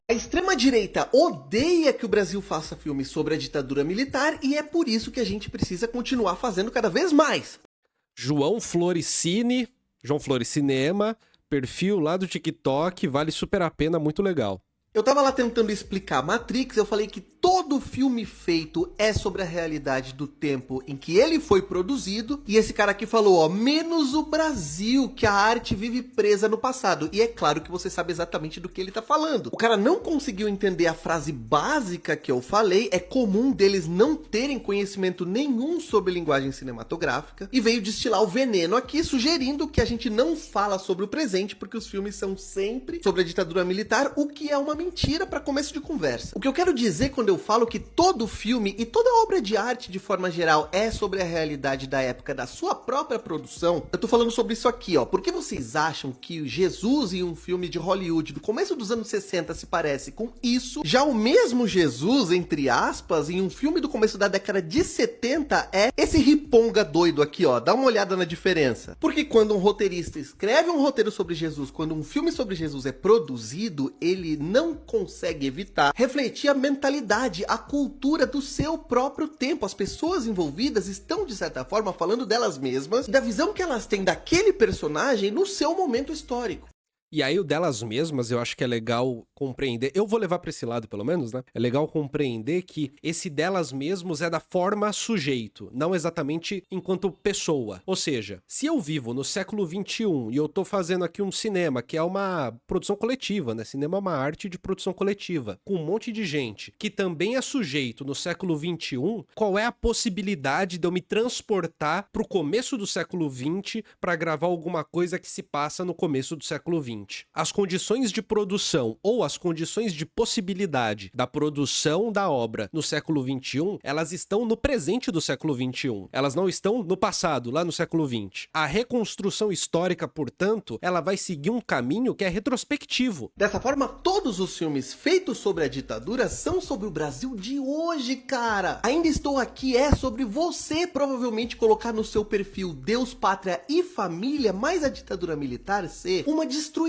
A extrema-direita odeia que o Brasil faça filmes sobre a ditadura militar e é por isso que a gente precisa continuar fazendo cada vez mais. João Floricine, João Floricinema, perfil lá do TikTok, vale super a pena, muito legal. Eu tava lá tentando explicar Matrix, eu falei que todo filme feito é sobre a realidade do tempo em que ele foi produzido, e esse cara aqui falou, ó, menos o Brasil, que a arte vive presa no passado. E é claro que você sabe exatamente do que ele tá falando. O cara não conseguiu entender a frase básica que eu falei, é comum deles não terem conhecimento nenhum sobre linguagem cinematográfica, e veio destilar o veneno aqui, sugerindo que a gente não fala sobre o presente, porque os filmes são sempre sobre a ditadura militar, o que é uma mentira para começo de conversa. O que eu quero dizer quando eu falo que todo filme e toda obra de arte de forma geral é sobre a realidade da época da sua própria produção, eu tô falando sobre isso aqui, ó. Por que vocês acham que Jesus em um filme de Hollywood do começo dos anos 60 se parece com isso? Já o mesmo Jesus, entre aspas, em um filme do começo da década de 70 é esse riponga doido aqui, ó. Dá uma olhada na diferença. Porque quando um roteirista escreve um roteiro sobre Jesus, quando um filme sobre Jesus é produzido, ele não consegue evitar refletir a mentalidade, a cultura do seu próprio tempo. As pessoas envolvidas estão, de certa forma, falando delas mesmas, da visão que elas têm daquele personagem no seu momento histórico. E aí o delas mesmas, eu acho que é legal compreender, eu vou levar pra esse lado pelo menos, né? É legal compreender que esse delas mesmos é da forma sujeito, não exatamente enquanto pessoa. Ou seja, se eu vivo no século XXI e eu tô fazendo aqui um cinema, que é uma produção coletiva, né? Cinema é uma arte de produção coletiva, com um monte de gente que também é sujeito no século XXI, qual é a possibilidade de eu me transportar pro começo do século XX pra gravar alguma coisa que se passa no começo do século XX? As condições de produção ou as condições de possibilidade da produção da obra no século XXI, elas estão no presente do século XXI. Elas não estão no passado, lá no século XX. A reconstrução histórica, portanto, ela vai seguir um caminho que é retrospectivo. Dessa forma, todos os filmes feitos sobre a ditadura são sobre o Brasil de hoje, cara. Ainda estou aqui, é sobre você provavelmente colocar no seu perfil Deus, Pátria e Família, mas a ditadura militar ser uma destruição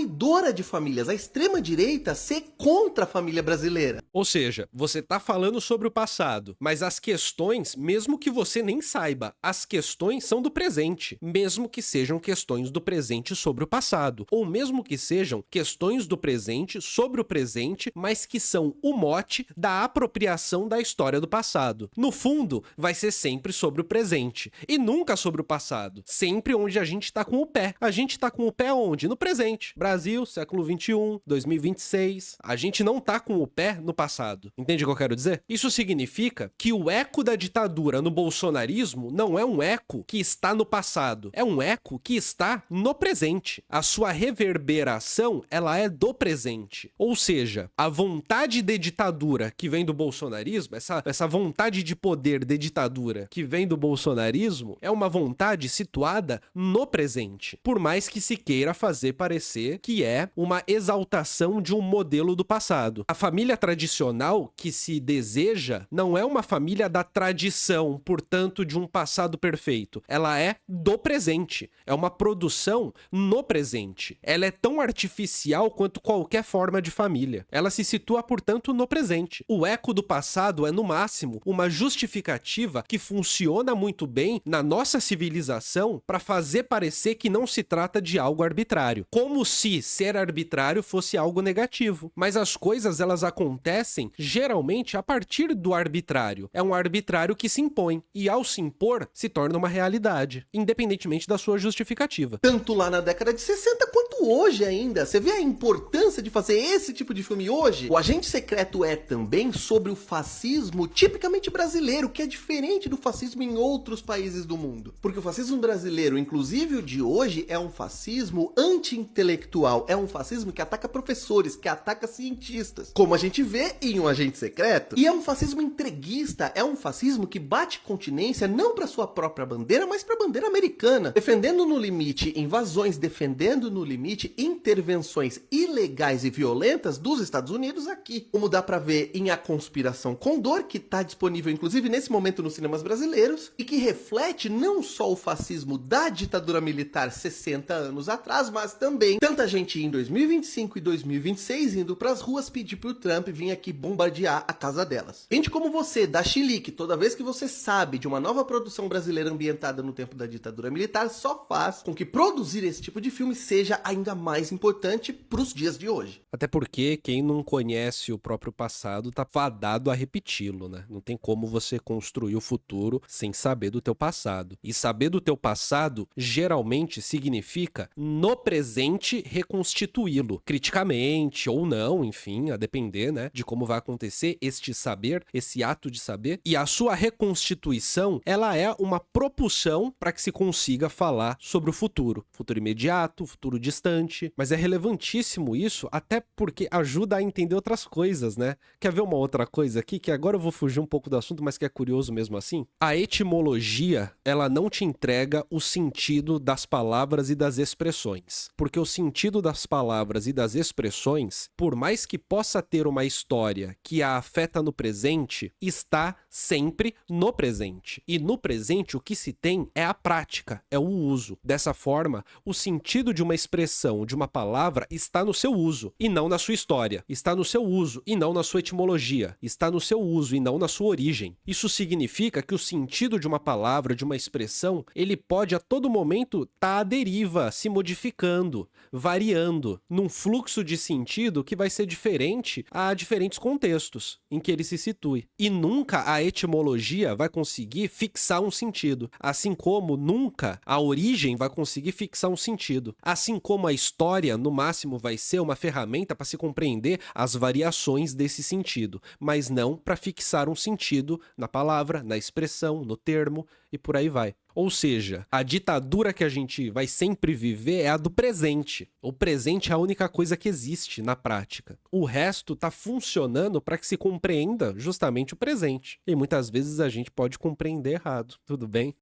de famílias, a extrema-direita ser contra a família brasileira. Ou seja, você tá falando sobre o passado, mas as questões, mesmo que você nem saiba, as questões são do presente, mesmo que sejam questões do presente sobre o passado, ou mesmo que sejam questões do presente sobre o presente, mas que são o mote da apropriação da história do passado. No fundo, vai ser sempre sobre o presente, e nunca sobre o passado, sempre onde a gente tá com o pé. A gente tá com o pé onde? No presente. Brasil, século XXI, 2026. A gente não tá com o pé no passado. Entende o que eu quero dizer? Isso significa que o eco da ditadura no bolsonarismo não é um eco que está no passado. É um eco que está no presente. A sua reverberação, ela é do presente. Ou seja, a vontade de ditadura que vem do bolsonarismo, essa vontade de poder de ditadura que vem do bolsonarismo, é uma vontade situada no presente. Por mais que se queira fazer parecer que é uma exaltação de um modelo do passado. A família tradicional que se deseja não é uma família da tradição, portanto, de um passado perfeito. Ela é do presente. É uma produção no presente. Ela é tão artificial quanto qualquer forma de família. Ela se situa, portanto, no presente. O eco do passado é, no máximo, uma justificativa que funciona muito bem na nossa civilização para fazer parecer que não se trata de algo arbitrário. Como se ser arbitrário fosse algo negativo. Mas as coisas, elas acontecem geralmente a partir do arbitrário. É um arbitrário que se impõe. E ao se impor, se torna uma realidade. Independentemente da sua justificativa. Tanto lá na década de 60 quanto hoje ainda. Você vê a importância de fazer esse tipo de filme hoje? O Agente Secreto é também sobre o fascismo tipicamente brasileiro, que é diferente do fascismo em outros países do mundo. Porque o fascismo brasileiro, inclusive o de hoje, é um fascismo anti-intelectual. É um fascismo que ataca professores, que ataca cientistas, como a gente vê em Um Agente Secreto. E é um fascismo entreguista, é um fascismo que bate continência não para sua própria bandeira, mas para a bandeira americana, defendendo no limite invasões, defendendo no limite intervenções ilegais e violentas dos Estados Unidos aqui. Como dá para ver em A Conspiração Condor, que está disponível inclusive nesse momento nos cinemas brasileiros, e que reflete não só o fascismo da ditadura militar 60 anos atrás, mas também tanta muita gente em 2025 e 2026 indo pras ruas pedir pro Trump vir aqui bombardear a casa delas. Gente como você, dá chilique toda vez que você sabe de uma nova produção brasileira ambientada no tempo da ditadura militar, só faz com que produzir esse tipo de filme seja ainda mais importante pros dias de hoje. Até porque quem não conhece o próprio passado tá fadado a repeti-lo, né? Não tem como você construir o futuro sem saber do teu passado. E saber do teu passado geralmente significa, no presente, reconstituí-lo. Criticamente ou não, enfim, a depender, né, de como vai acontecer este saber, esse ato de saber. E a sua reconstituição, ela é uma propulsão para que se consiga falar sobre o futuro. Futuro imediato, futuro distante. Mas é relevantíssimo isso, até porque ajuda a entender outras coisas, né? Quer ver uma outra coisa aqui? Que agora eu vou fugir um pouco do assunto, mas que é curioso mesmo assim. A etimologia, ela não te entrega o sentido das palavras e das expressões. Porque o sentido das palavras e das expressões, por mais que possa ter uma história que a afeta no presente, está sempre no presente. E no presente o que se tem é a prática, é o uso. Dessa forma, o sentido de uma expressão, de uma palavra, está no seu uso e não na sua história. Está no seu uso e não na sua etimologia. Está no seu uso e não na sua origem. Isso significa que o sentido de uma palavra, de uma expressão, ele pode a todo momento estar à deriva, se modificando, variando, num fluxo de sentido que vai ser diferente a diferentes contextos em que ele se situe. E nunca a etimologia vai conseguir fixar um sentido, assim como nunca a origem vai conseguir fixar um sentido. Assim como a história, no máximo, vai ser uma ferramenta para se compreender as variações desse sentido, mas não para fixar um sentido na palavra, na expressão, no termo e por aí vai. Ou seja, a ditadura que a gente vai sempre viver é a do presente. O presente é a única coisa que existe na prática. O resto está funcionando para que se compreenda justamente o presente. E muitas vezes a gente pode compreender errado. Tudo bem?